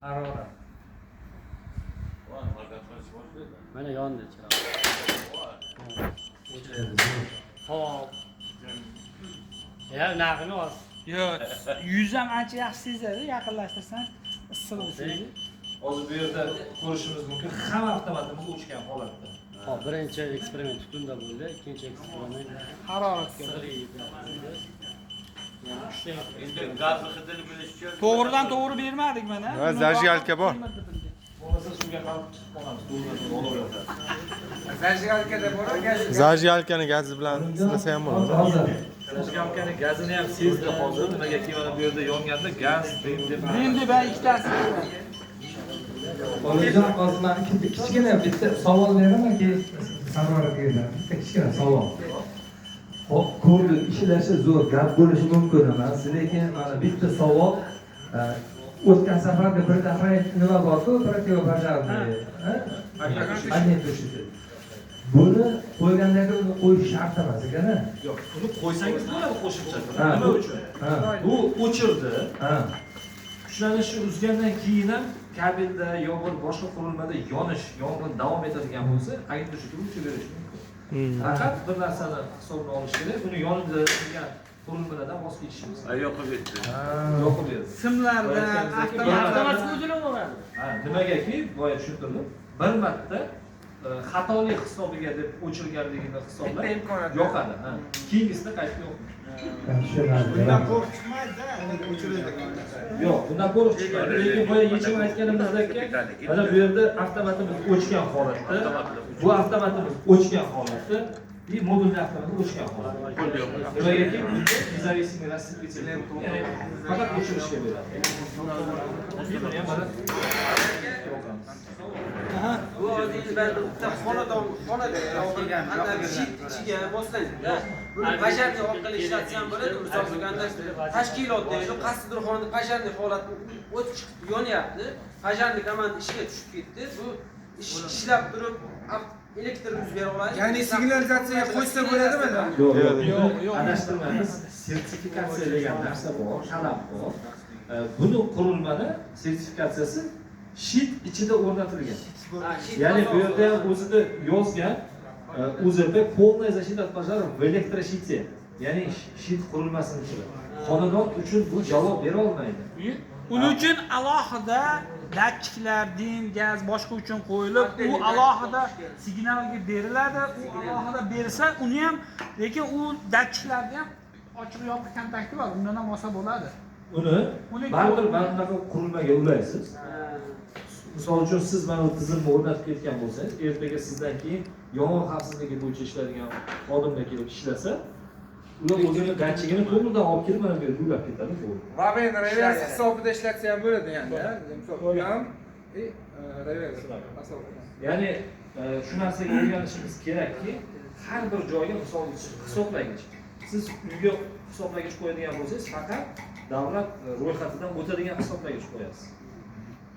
Harorat. Mana yondi chiroq. Hop. Ya narxini oz. Yo'q, yuz ham ancha yaxshi sezadi, yaqinlashtirsan issiq sezadi. Hozir bu yerda ko'rishimiz mumkin. Hamma avtomatimiz o'chgan holatda. Hop, birinchi eksperiment tunda bo'ldi, ikkinchi eksperiment Haroratga. Endi gazni hidini bilish uchun To'g'ridan to'g'ri bermadik mana. Ha, zajgalka bor. Bo'lmasa suvga qalib chiqib qolamiz. Bo'laveradi. Zajgalkada bor, Zajgalkani gazi bilan silasa ham bo'ladi. Hozir Zajgalkani gazini ham sezdi hozir. Nimagaki mana bu yerda yonganda gaz deb. Endi ben ikkitasi. Onajon, hozir men kichkina bitta savol beraman, keyin Sarvarga beradi. Bitta kichkina savol. Hop, ko'rdik, ishlashi zo'r, gap bo'lishi mumkin emas, lekin mana bitta savol. O'tgan safarda bir dafa nima bor-ku, protivopожарный, agent o'shida. Buni qo'ygandagi uni qo'yish shart emas ekan-a? Yo'q, uni qo'ysangiz bo'ladi qo'shimcha. Ha. Nima uchun? Bu o'chirdi. Ha. Kuchlanishi uzgandan keyin ham kabelda yo bo'lib boshqa qurilmada yonish, yong'in davom etadigan bo'lsa, agent o'chirib o'chiraveradi. Faqat bir narsani hisobga olish kerak, uni yonida turgan qurilmalardan voz kechishimiz kerak. yoqib ketdi. Yoqib berdi. Simlardan, avtomatik o'zgaradi. Ha, nimagaki, boya tushuntirdim. Bir marta xatolik hisobiga deb o'chirganligini hisoblab yoqadi. Ha. Keyingisida qaytib yo'q. Bundan Yo'q, bundan qo'rq chiqadi. Lekin boya yechim aytganimizdek, mana bu yerda avtomatimiz o'chgan holatda, bu avtomatimiz o'chgan holatda, и modulli avtomat o'chgan holatda. Nimagaki, независимый рассветитель, ya'ni faqat o'chirishga beradi. Buni ham mana Bu odillarda bitta xonada yoqilgan ichiga boslaydi-da. Buni bajarni orqali ishlatsa ham bo'ladi. Misol qilganda tashkilotda qaysidir xonada bajarni holati o't chiqib yonyapti. Bajarni komanda ishga tushib ketdi. Bu ishlab turib elektr yuz bera oladi. Ya'ni signalizatsiyaga qo'ysa bo'ladimi? yo'q, adashtirmaymiz. Sertifikatsiya degan narsa bor, talab bor. Buni qurilmani sertifikatsiyasi shit ichida o'rnatilgan. Ya'ni bu yerda ham o'zida yozgan UZP полная защита от пожаров в электрощите. Ya'ni shit qurilmasini ichida. Xonadon uchun bu javob bera olmaydi. Uning uchun alohida datchiklar, din, gaz boshqa uchun qo'yilib, u alohida signalga beriladi. U alohida bersa, uni ham, lekin u datchiklarda ham ochiq yopiq kontakti bor. Undan ham olsa bo'ladi. Uni baribir mana bunaqa qurilmaga ulaysiz. Misol uchun siz mana bu tizimni o'rnatib ketgan bo'lsangiz, ertaga sizdan keyin yong'in xavfsizligi bo'yicha ishlaydigan xodimlar kelib ishlasa, ular o'zini datchigini to'g'ridan olib kelib mana bu yerga ulab ketadi. Va men revers hisobida ishlatsa ham bo'ladi yani. Misol u ham revers Ya'ni shu narsaga o'rganishimiz kerakki, har bir joyga misol uchun hisoblagich. Siz uyga hisoblagich qo'yadigan bo'lsangiz, faqat davlat ro'yxatidan o'tadigan hisoblagich qo'yasiz.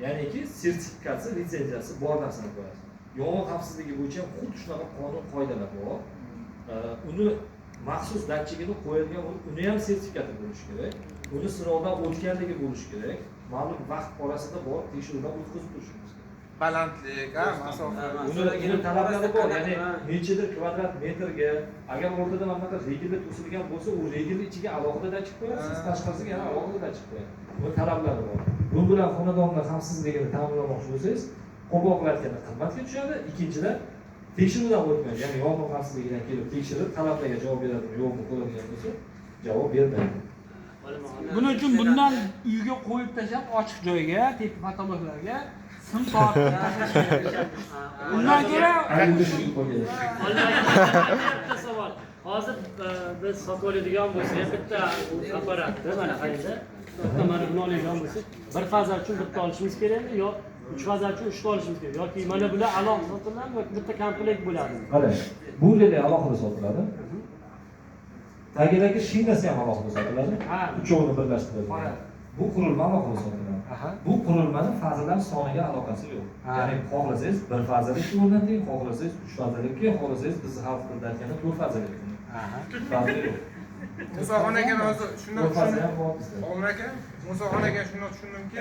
Ya'niki sertifikatsiya, litsenziyasi bor narsani qo'yasiz. Yong'in xavfsizligi bo'yicha xuddi shunaqa qonun qoidalar bor. Uni maxsus datchigini qo'yadigan uni ham sertifikati bo'lishi kerak. Uni sinovdan o'tganligi bo'lishi kerak. Ma'lum vaqt orasida bor tekshiruvdan o'tkazib turishimiz kerak. balandlik, masofa. Uni talablari bor. Ya'ni nechadir kvadrat metrga, agar o'rtada mana bunaqa regelda to'silgan bo'lsa, u regelni ichiga alohida datchik qo'yasiz, tashqarisiga yana alohida datchik qo'yasiz. Bu talablari bor. Bu bilan xonadonning xavfsizligini ta'minlamoqchi bo'lsangiz, qo'boqlarga qimmatga tushadi. Ikkinchidan, tekshiruvdan o'tmaydi. Ya'ni yong'in xavfsizligidan kelib tekshirib, talablarga javob beradimi, yo'qmi ko'radigan bo'lsa, javob bermaydi. Buning uchun bundan uyga qo'yib tashlab ochiq joyga, tepa patologlarga sim soatga tashlash kerak. Undan ko'ra Bitta savol. Hozir biz sotib oladigan bo'lsak, bitta apparatni mana qayerda, bitta mana buni oladigan bo'lsak, bir faza uchun bitta olishimiz kerakmi yo 3 faza uchun 3 ta olishimiz kerak yoki mana bular alohida sotiladimi yoki bitta komplekt bo'ladimi? Qarang, bu yerda alohida sotiladi. Tagidagi shinasi ham alohida sotiladi. Uchovini birlashtiradi. Bu qurilma alohida sotiladi. Bu qurilmaning fazalar soniga aloqasi yo'q. Ya'ni xohlasangiz bir fazalikni o'rnating, xohlasangiz 3 fazalikni, xohlasangiz biz xalq tilida aytganda 4 fazalikni. Farqi yo'q. Musoxonaga hozir shuni Faza ham bor bizda. Omar aka, Musoxonaga shuni tushundimki,